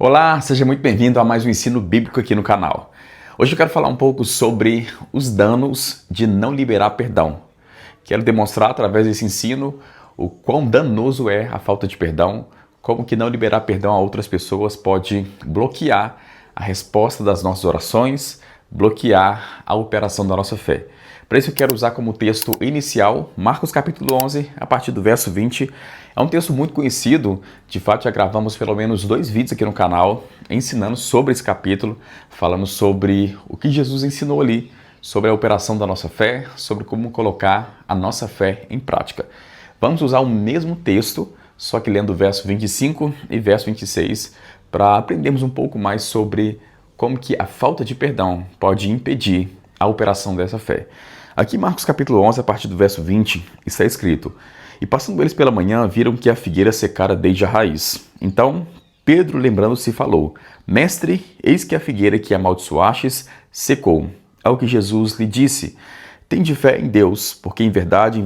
Olá, seja muito bem-vindo a mais um ensino bíblico aqui no canal. Hoje eu quero falar um pouco sobre os danos de não liberar perdão. Quero demonstrar através desse ensino o quão danoso é a falta de perdão, como que não liberar perdão a outras pessoas pode bloquear a resposta das nossas orações, bloquear a operação da nossa fé. Para isso eu quero usar como texto inicial Marcos capítulo 11, a partir do verso 20. É um texto muito conhecido, de fato já gravamos pelo menos 2 vídeos aqui no canal ensinando sobre esse capítulo, falando sobre o que Jesus ensinou ali, sobre a operação da nossa fé, sobre como colocar a nossa fé em prática. Vamos usar o mesmo texto, só que lendo o verso 25 e verso 26, para aprendermos um pouco mais sobre como que a falta de perdão pode impedir a operação dessa fé. Aqui em Marcos capítulo 11, a partir do verso 20, está escrito: "E passando eles pela manhã, viram que a figueira secara desde a raiz. Então Pedro, lembrando-se, falou: Mestre, eis que a figueira que amaldiçoastes secou. Ao que Jesus lhe disse: Tende fé em Deus, porque em verdade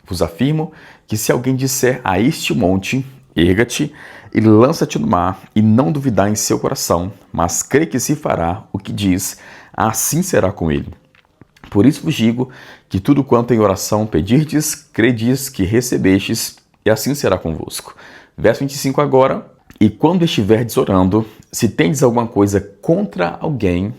vos afirmo que se alguém disser a este monte, erga-te e lança-te no mar, e não duvidar em seu coração, mas crê que se fará o que diz, assim será com ele. Por isso vos digo que tudo quanto em oração pedirdes, credes que recebestes, e assim será convosco." Verso 25 agora: "E quando estiverdes orando, se tendes alguma coisa contra alguém,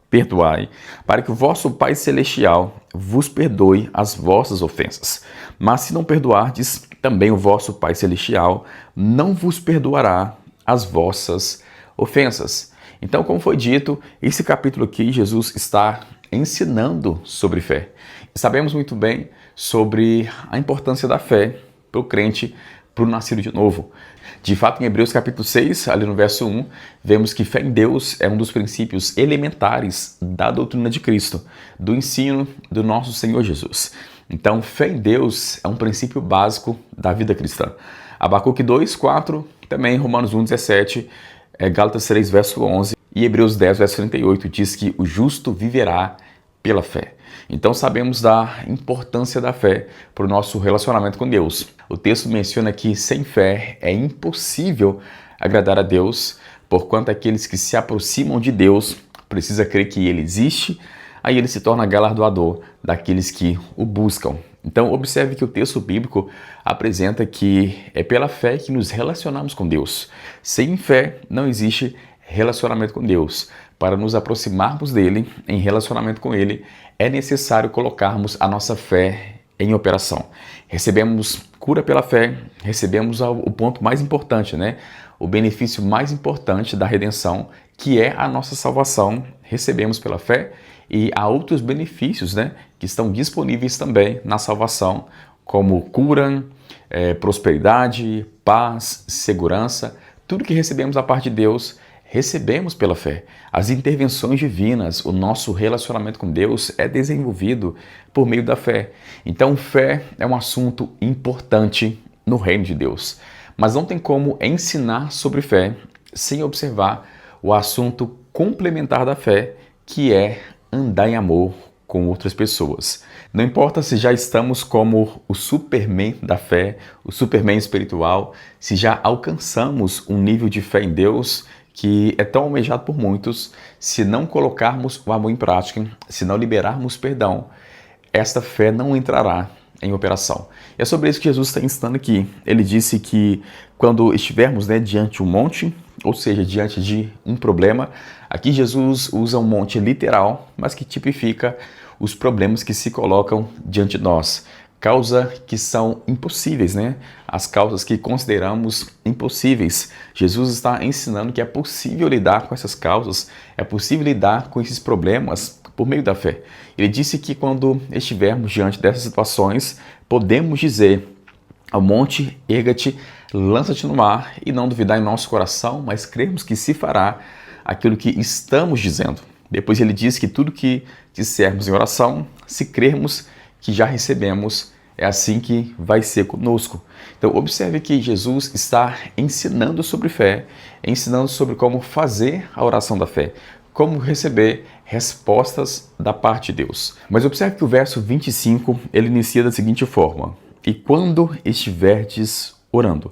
perdoai, para que o vosso Pai Celestial vos perdoe as vossas ofensas. Mas se não perdoardes, também o vosso Pai Celestial não vos perdoará as vossas ofensas." Então, como foi dito, esse capítulo aqui, Jesus está ensinando sobre fé. Sabemos muito bem sobre a importância da fé para o crente, para o nascido de novo. De fato, em Hebreus capítulo 6, ali no verso 1, vemos que fé em Deus é um dos princípios elementares da doutrina de Cristo, do ensino do nosso Senhor Jesus. Então, fé em Deus é um princípio básico da vida cristã. Abacuque 2, 4, também Romanos 1, 17, Gálatas 3, verso 11, e Hebreus 10, verso 38, diz que o justo viverá pela fé. Então sabemos da importância da fé para o nosso relacionamento com Deus. O texto menciona que sem fé é impossível agradar a Deus, porquanto aqueles que se aproximam de Deus precisam crer que Ele existe, aí Ele se torna galardoador daqueles que o buscam. Então observe que o texto bíblico apresenta que é pela fé que nos relacionamos com Deus. Sem fé não existe relacionamento com Deus. Para nos aproximarmos dele, em relacionamento com ele, é necessário colocarmos a nossa fé em operação. Recebemos cura pela fé, recebemos o ponto mais importante, né? O benefício mais importante da redenção, que é a nossa salvação, recebemos pela fé, e há outros benefícios, né, que estão disponíveis também na salvação, como cura, prosperidade, paz, segurança. Tudo que recebemos da parte de Deus, recebemos pela fé. As intervenções divinas, o nosso relacionamento com Deus é desenvolvido por meio da fé. Então, fé é um assunto importante no reino de Deus. Mas não tem como ensinar sobre fé sem observar o assunto complementar da fé, que é andar em amor com outras pessoas. Não importa se já estamos como o Superman da fé, o Superman espiritual, se já alcançamos um nível de fé em Deus que é tão almejado por muitos, se não colocarmos o amor em prática, se não liberarmos perdão, esta fé não entrará em operação. E é sobre isso que Jesus está ensinando aqui. Ele disse que quando estivermos, diante de um monte, ou seja, diante de um problema, aqui Jesus usa um monte literal, mas que tipifica os problemas que se colocam diante de nós. Causas que são impossíveis, As causas que consideramos impossíveis. Jesus está ensinando que é possível lidar com essas causas, é possível lidar com esses problemas por meio da fé. Ele disse que quando estivermos diante dessas situações, podemos dizer ao monte, erga-te, lança-te no mar, e não duvidar em nosso coração, mas cremos que se fará aquilo que estamos dizendo. Depois ele diz que tudo que dissermos em oração, se crermos que já recebemos, é assim que vai ser conosco. Então observe que Jesus está ensinando sobre fé, ensinando sobre como fazer a oração da fé, como receber respostas da parte de Deus. Mas observe que o verso 25, ele inicia da seguinte forma: "E quando estiverdes orando."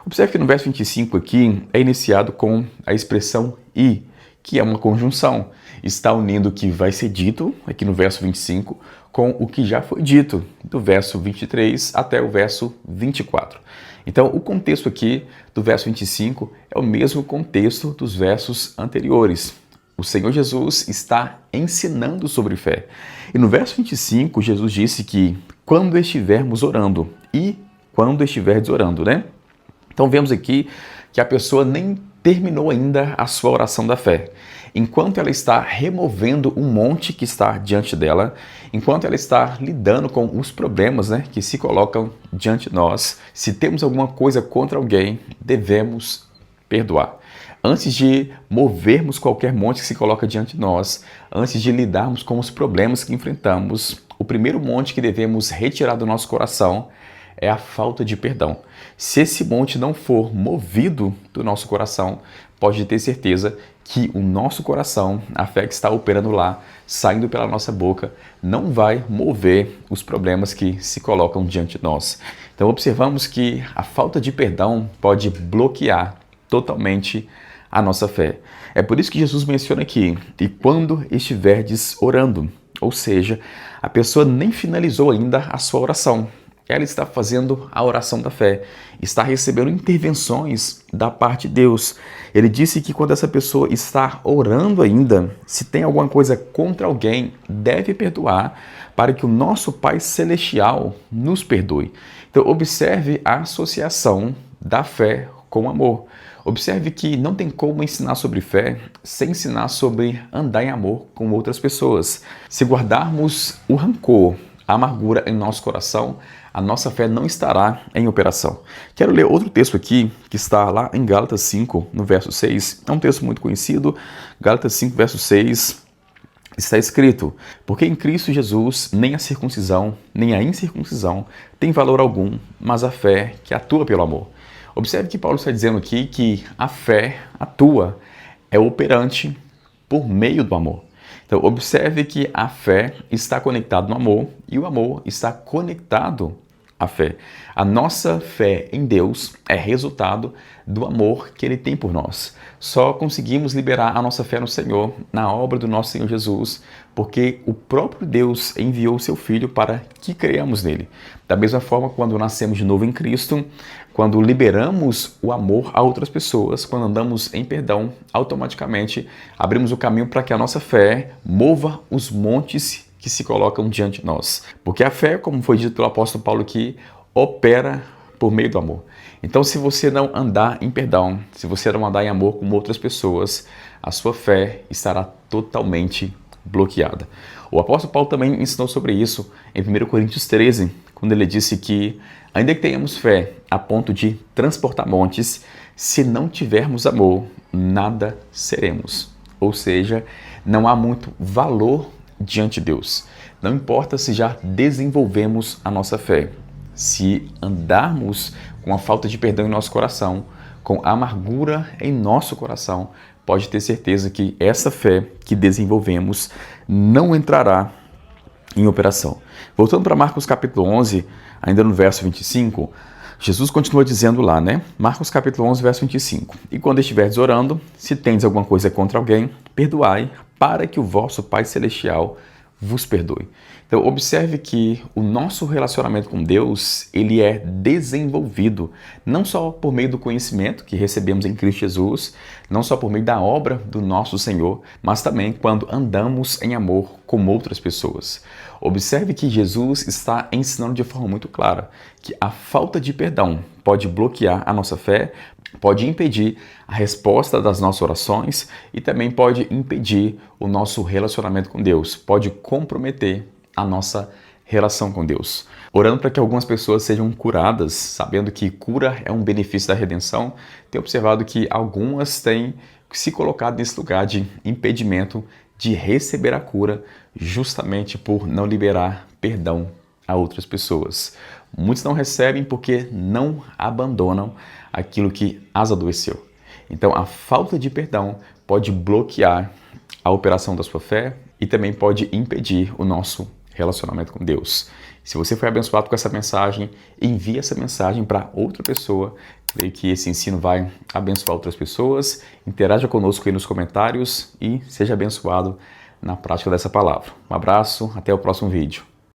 Observe que no verso 25 aqui é iniciado com a expressão e, que é uma conjunção. Está unindo o que vai ser dito, aqui no verso 25, com o que já foi dito, do verso 23 até o verso 24. Então, o contexto aqui do verso 25 é o mesmo contexto dos versos anteriores. O Senhor Jesus está ensinando sobre fé. E no verso 25, Jesus disse que quando estivermos orando, e quando estiverdes orando, né? Então vemos aqui que a pessoa nem terminou ainda a sua oração da fé. Enquanto ela está removendo um monte que está diante dela, enquanto ela está lidando com os problemas, né, que se colocam diante de nós, se temos alguma coisa contra alguém, devemos perdoar. Antes de movermos qualquer monte que se coloca diante de nós, antes de lidarmos com os problemas que enfrentamos, o primeiro monte que devemos retirar do nosso coração é a falta de perdão. Se esse monte não for movido do nosso coração, pode ter certeza que o nosso coração, a fé que está operando lá, saindo pela nossa boca, não vai mover os problemas que se colocam diante de nós. Então observamos que a falta de perdão pode bloquear totalmente a nossa fé. É por isso que Jesus menciona aqui, e quando estiverdes orando, ou seja, a pessoa nem finalizou ainda a sua oração. Ela está fazendo a oração da fé, está recebendo intervenções da parte de Deus. Ele disse que quando essa pessoa está orando ainda, se tem alguma coisa contra alguém, deve perdoar para que o nosso Pai Celestial nos perdoe. Então observe a associação da fé com o amor. Observe que não tem como ensinar sobre fé sem ensinar sobre andar em amor com outras pessoas. Se guardarmos o rancor, a amargura em nosso coração, a nossa fé não estará em operação. Quero ler outro texto aqui, que está lá em Gálatas 5, no verso 6. É um texto muito conhecido. Gálatas 5, verso 6, está escrito: porque em Cristo Jesus nem a circuncisão, nem a incircuncisão tem valor algum, mas a fé que atua pelo amor. Observe que Paulo está dizendo aqui que a fé atua, é operante por meio do amor. Então, observe que a fé está conectada no amor e o amor está conectado à fé. A nossa fé em Deus é resultado do amor que Ele tem por nós. Só conseguimos liberar a nossa fé no Senhor, na obra do nosso Senhor Jesus, porque o próprio Deus enviou o seu Filho para que creiamos nele. Da mesma forma, quando nascemos de novo em Cristo, quando liberamos o amor a outras pessoas, quando andamos em perdão, automaticamente abrimos o caminho para que a nossa fé mova os montes que se colocam diante de nós. Porque a fé, como foi dito pelo apóstolo Paulo aqui, opera por meio do amor. Então, se você não andar em perdão, se você não andar em amor com outras pessoas, a sua fé estará totalmente bloqueada. O apóstolo Paulo também ensinou sobre isso em 1 Coríntios 13, quando ele disse que, ainda que tenhamos fé a ponto de transportar montes, se não tivermos amor, nada seremos. Ou seja, não há muito valor diante de Deus. Não importa se já desenvolvemos a nossa fé. Se andarmos com a falta de perdão em nosso coração, com amargura em nosso coração, pode ter certeza que essa fé que desenvolvemos não entrará em operação. Voltando para Marcos capítulo 11, ainda no verso 25, Jesus continua dizendo lá, né? Marcos capítulo 11, verso 25. E quando estiveres orando, se tendes alguma coisa contra alguém, perdoai, para que o vosso Pai Celestial vos perdoe. Então, observe que o nosso relacionamento com Deus, ele é desenvolvido não só por meio do conhecimento que recebemos em Cristo Jesus, não só por meio da obra do nosso Senhor, mas também quando andamos em amor com outras pessoas. Observe que Jesus está ensinando de forma muito clara que a falta de perdão pode bloquear a nossa fé, pode impedir a resposta das nossas orações e também pode impedir o nosso relacionamento com Deus, pode comprometer a nossa relação com Deus. Orando para que algumas pessoas sejam curadas, sabendo que cura é um benefício da redenção, tenho observado que algumas têm se colocado nesse lugar de impedimento de receber a cura, justamente por não liberar perdão a outras pessoas. Muitos não recebem porque não abandonam aquilo que as adoeceu. Então, a falta de perdão pode bloquear a operação da sua fé e também pode impedir o nosso relacionamento com Deus. Se você foi abençoado com essa mensagem, envie essa mensagem para outra pessoa Creio que esse ensino vai abençoar outras pessoas. Interaja conosco aí nos comentários e seja abençoado na prática dessa palavra. Um abraço, até o próximo vídeo.